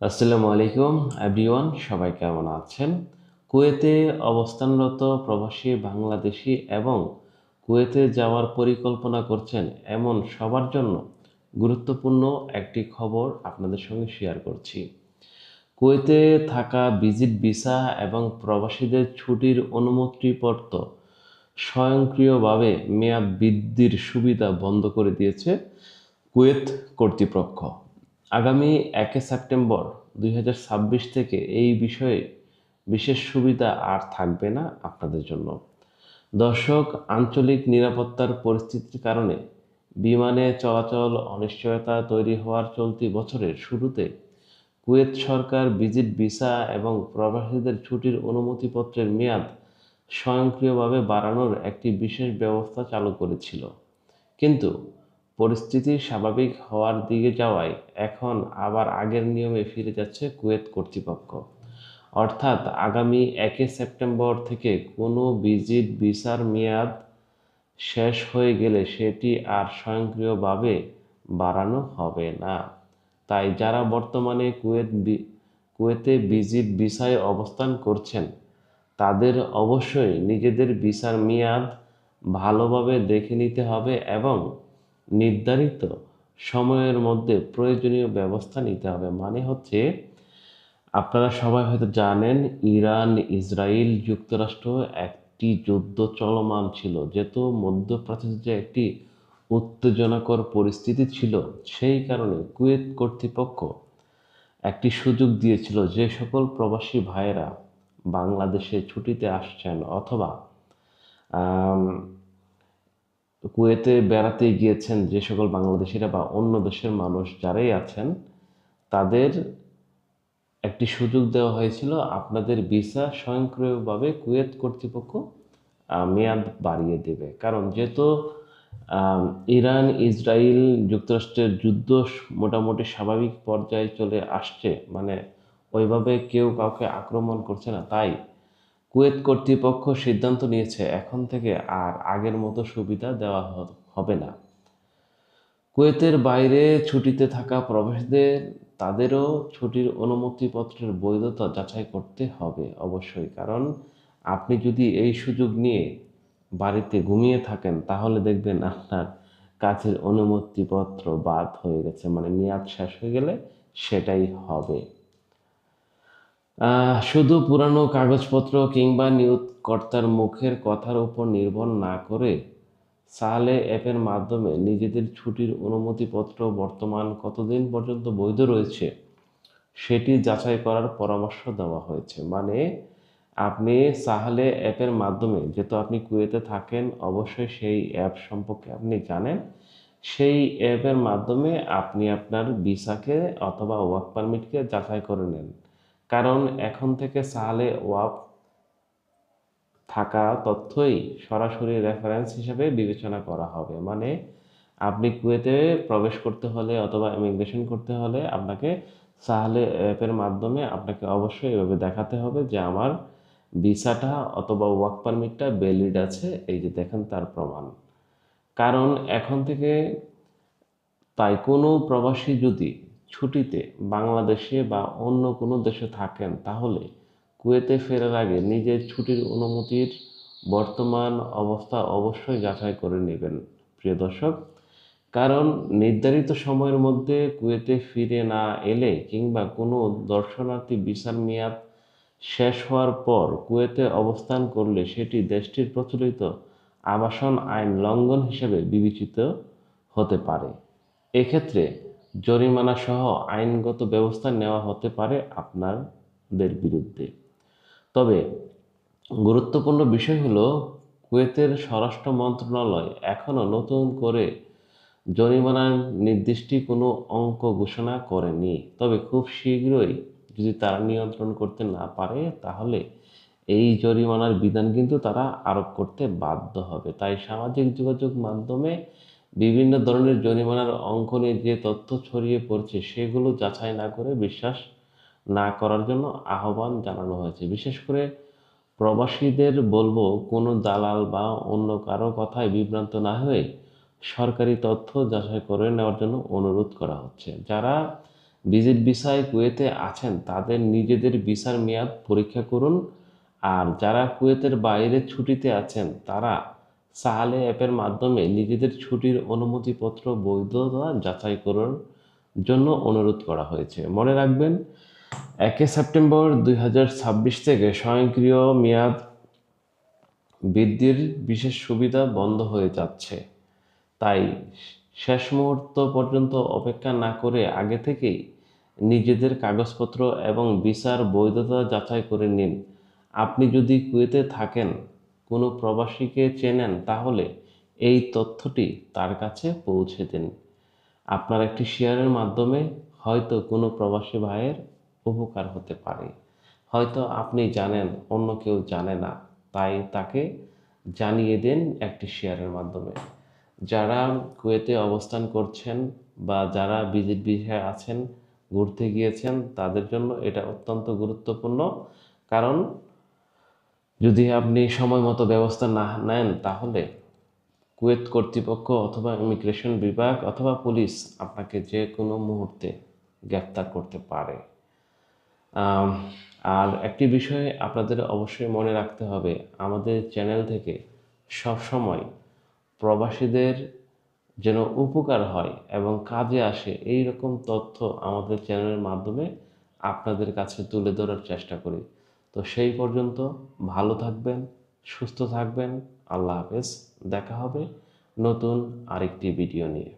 আসসালামু আলাইকুম এভরিওয়ান, সবাই কেমন আছেন? কুয়েতে অবস্থানরত প্রবাসী বাংলাদেশি এবং কুয়েতে যাওয়ার পরিকল্পনা করছেন এমন সবার জন্য গুরুত্বপূর্ণ একটি খবর আপনাদের সঙ্গে শেয়ার করছি। কুয়েতে থাকা ভিজিট ভিসা এবং প্রবাসীদের ছুটির অনুমতিপত্র স্বয়ংক্রিয়ভাবে মেয়াদ বৃদ্ধির সুবিধা বন্ধ করে দিয়েছে কুয়েত কর্তৃপক্ষ। আগামী ১ সেপ্টেম্বর ২০২৬ থেকে এই বিষয়ে বিশেষ সুবিধা আর থাকবে না আপনাদের জন্য। দর্শক, আঞ্চলিক নিরাপত্তার পরিস্থিতির কারণে বিমানে চলাচল অনিশ্চয়তা তৈরি হওয়ার চলতি বছরের শুরুতে কুয়েত সরকার ভিজিট ভিসা এবং প্রবাসীদের ছুটির অনুমতিপত্রের মেয়াদ স্বয়ংক্রিয়ভাবে বাড়ানোর একটি বিশেষ ব্যবস্থা চালু করেছিল। কিন্তু পরিস্থিতি স্বাভাবিক হওয়ার দিকে যাওয়ায় এখন আবার আগের নিয়মে ফিরে যাচ্ছে কুয়েত কর্তৃপক্ষ। অর্থাৎ আগামী ১ সেপ্টেম্বর থেকে কোনো ভিজিট ভিসার মেয়াদ শেষ হয়ে গেলে সেটি আর স্বয়ংক্রিয়ভাবে বাড়ানো হবে না। তাই যারা বর্তমানে কুয়েতে ভিজিট ভিসায় অবস্থান করছেন তাদের অবশ্যই নিজেদের ভিসার মেয়াদ ভালোভাবে দেখে নিতে হবে এবং নির্ধারিত সময়ের মধ্যে প্রয়োজনীয় ব্যবস্থা নিতে হবে। মানে হচ্ছে, আপনারা সবাই হয়তো জানেন, ইরান ইসরায়েল যুক্তরাষ্ট্র একটি যুদ্ধ চলমান ছিল, যেহেতু মধ্যপ্রাচ্যে যে একটি উত্তেজনাকর পরিস্থিতি ছিল, সেই কারণে কুয়েত কর্তৃপক্ষ একটি সুযোগ দিয়েছিল যে সকল প্রবাসী ভাইয়েরা বাংলাদেশে ছুটিতে আসছেন অথবা আম, কুয়েতে বেড়াতে গিয়েছেন যে সকল বাংলাদেশিরা বা অন্য দেশের মানুষ যারাই আছেন, তাদের একটি সুযোগ দেওয়া হয়েছিল। আপনাদের ভিসা স্বয়ংক্রিয়ভাবে কুয়েত কর্তৃপক্ষ মেয়াদ বাড়িয়ে দেবে। কারণ যেহেতু আম, ইরান ইসরায়েল যুক্তরাষ্ট্রের যুদ্ধ মোটামুটি স্বাভাবিক পর্যায়ে চলে আসছে, মানে ওইভাবে কেউ কাউকে আক্রমণ করছে না, তাই কুয়েত কর্তৃপক্ষ সিদ্ধান্ত নিয়েছে এখন থেকে আর আগের মতো সুবিধা দেওয়া হবে না। কুয়েতের বাইরে ছুটিতে থাকা প্রবাসীদের তাদেরও ছুটির অনুমতিপত্রের বৈধতা যাচাই করতে হবে অবশ্যই। কারণ আপনি যদি এই সুযোগ নিয়ে বাড়িতে ঘুমিয়ে থাকেন তাহলে দেখবেন আপনার কাজের অনুমতিপত্র বাদ হয়ে গেছে, মানে মেয়াদ শেষ হয়ে গেলে সেটাই হবে। শুধু পুরানো কাগজপত্র কিংবা নিয়োগকর্তার মুখের কথার উপর নির্ভর না করে সালে অ্যাপের মাধ্যমে নিজেদের ছুটির অনুমতিপত্র বর্তমান কতদিন পর্যন্ত বৈধ রয়েছে সেটি যাচাই করার পরামর্শ দেওয়া হয়েছে। মানে আপনি সাহালে অ্যাপের মাধ্যমে, যেহেতু আপনি কুয়েতে থাকেন, অবশ্যই সেই অ্যাপ সম্পর্কে আপনি জানেন। সেই অ্যাপের মাধ্যমে আপনি আপনার ভিসাকে অথবা ওয়ার্ক পারমিটকে যাচাই করে নেন। কারণ এখন থেকে সাহালে ওয়ার্ক থাকা তথ্যই সরাসরি রেফারেন্স হিসেবে বিবেচনা করা হবে। মানে আপনি কুয়েতে প্রবেশ করতে হলে অথবা ইমিগ্রেশন করতে হলে আপনাকে সাহালে অ্যাপের মাধ্যমে আপনাকে অবশ্যই এভাবে দেখাতে হবে যে আমার ভিসাটা অথবা ওয়ার্ক পারমিটটা ভ্যালিড আছে, এই যে দেখেন তার প্রমাণ। কারণ এখন থেকে তাই কোনো প্রবাসী যদি ছুটিতে বাংলাদেশে বা অন্য কোনো দেশে থাকেন তাহলে কুয়েতে ফেরার আগে নিজের ছুটির অনুমতির বর্তমান অবস্থা অবশ্যই যাচাই করে নেবেন, প্রিয় দর্শক। কারণ নির্ধারিত সময়ের মধ্যে কুয়েতে ফিরে না এলে কিংবা কোনো দর্শনার্থী ভিসার মেয়াদ শেষ হওয়ার পর কুয়েতে অবস্থান করলে সেটি দেশটির প্রচলিত আবাসন আইন লঙ্ঘন হিসেবে বিবেচিত হতে পারে। এক্ষেত্রে জরিমানা সহ আইনগত ব্যবস্থা নেওয়া হতে পারে আপনাদের বিরুদ্ধে। তবে গুরুত্বপূর্ণ বিষয় হলো, কুয়েতের স্বরাষ্ট্র মন্ত্রণালয় এখনও নতুন করে জরিমানার নির্দিষ্ট কোনো অঙ্ক ঘোষণা করেনি। তবে খুব শীঘ্রই যদি তারা নিয়ন্ত্রণ করতে না পারে তাহলে এই জরিমানার বিধান কিন্তু তারা আরোপ করতে বাধ্য হবে। তাই সামাজিক যোগাযোগ মাধ্যমে বিভিন্ন ধরনের জরিমানার অঙ্ক নিয়ে যে তথ্য ছড়িয়ে পড়ছে সেগুলো যাচাই না করে বিশ্বাস না করার জন্য আহ্বান জানানো হয়েছে। বিশেষ করে প্রবাসীদের বলবো, কোনো দালাল বা অন্য কারো কথায় বিভ্রান্ত না হয়ে সরকারি তথ্য যাচাই করে নেওয়ার জন্য অনুরোধ করা হচ্ছে। যারা ভিজিট ভিসায় কুয়েতে আছেন তাদের নিজেদের ভিসার মেয়াদ পরীক্ষা করুন। আর যারা কুয়েতের বাইরে ছুটিতে আছেন তারা সাহালে অ্যাপের মাধ্যমে নিজেদের ছুটির অনুমতিপত্র বৈধতা যাচাই করার জন্য অনুরোধ করা হয়েছে। মনে রাখবেন, 1 সেপ্টেম্বর 2026 থেকে স্বয়ংক্রিয় মেয়াদ বৃদ্ধির বিশেষ সুবিধা বন্ধ হয়ে যাচ্ছে। তাই শেষ মুহূর্ত পর্যন্ত অপেক্ষা না করে আগে থেকেই নিজেদের কাগজপত্র এবং ভিসার বৈধতা যাচাই করে নিন। আপনি যদি কুয়েতে থাকেন, কোনো প্রবাসীকে চেনেন, তাহলে এই তথ্যটি তার কাছে পৌঁছে দিন। আপনার একটি শেয়ারের মাধ্যমে হয়তো কোনো প্রবাসী ভাইয়ের উপকার হতে পারে। হয়তো আপনি জানেন, অন্য কেউ জানে না, তাই তাকে জানিয়ে দিন একটি শেয়ারের মাধ্যমে। যারা কুয়েতে অবস্থান করছেন বা যারা ভিজিট ভিসায় আছেন, ঘুরতে গিয়েছেন, তাদের জন্য এটা অত্যন্ত গুরুত্বপূর্ণ। কারণ যদি আপনি সময় মতো ব্যবস্থা না নেন, তাহলে কুয়েত কর্তৃপক্ষ অথবা ইমিগ্রেশন বিভাগ অথবা পুলিশ আপনাকে যে কোনো মুহূর্তে গ্রেফতার করতে পারে। আম, আর একটি বিষয় আপনাদের অবশ্যই মনে রাখতে হবে, আমাদের চ্যানেল থেকে সব সময় প্রবাসীদের যেন উপকার হয় এবং কাজে আসে এই রকম তথ্য আমাদের চ্যানেলের মাধ্যমে আপনাদের কাছে তুলে ধরার চেষ্টা করি। তো সেই পর্যন্ত ভালো থাকবেন, সুস্থ থাকবেন। আল্লাহ হাফেজ। দেখা হবে নতুন আরেকটি ভিডিও নিয়ে।